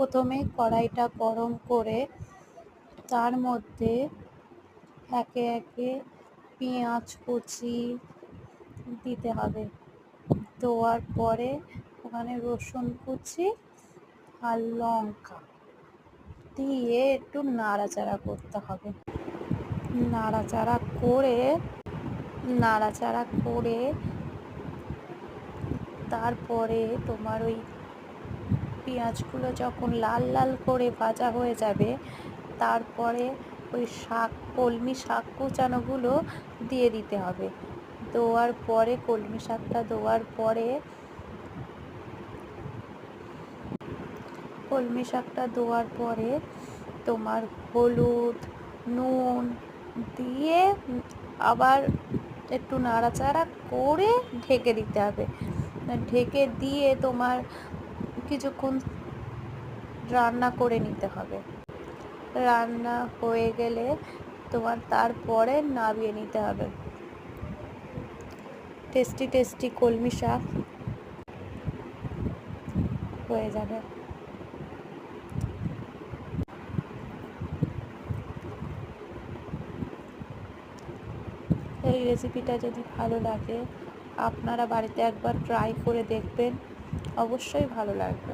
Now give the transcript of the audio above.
প্রথমে কড়াইটা গরম করে তার মধ্যে একে একে পেঁয়াজ কুচি দিতে হবে। দেওয়ার পরে ওখানে রসুন কুচি আর লঙ্কা দিয়ে একটু নাড়াচাড়া করতে হবে। নাড়াচাড়া করে তারপরে তোমার ওই পেঁয়াজগুলো যখন লাল লাল করে ভাজা হয়ে যাবে, তারপরে ওই কলমি শাক কুচানোগুলো দিয়ে দিতে হবে। দেওয়ার পরে কলমি শাকটা দেওয়ার পরে তোমার হলুদ নুন দিয়ে আবার একটু নাড়াচাড়া করে ঢেকে দিতে হবে। ঢেকে দিয়ে তোমার কিছুক্ষণ রান্না করে নিতে হবে। রান্না হয়ে গেলে তোমার তারপরে নামিয়ে নিতে হবে। টেস্টি টেস্টি কলমি শাক হয়ে যাবে। এই রেসিপিটা যদি ভালো লাগে আপনারা বাড়িতে একবার ট্রাই করে দেখবেন, অবশ্যই ভালো লাগবে।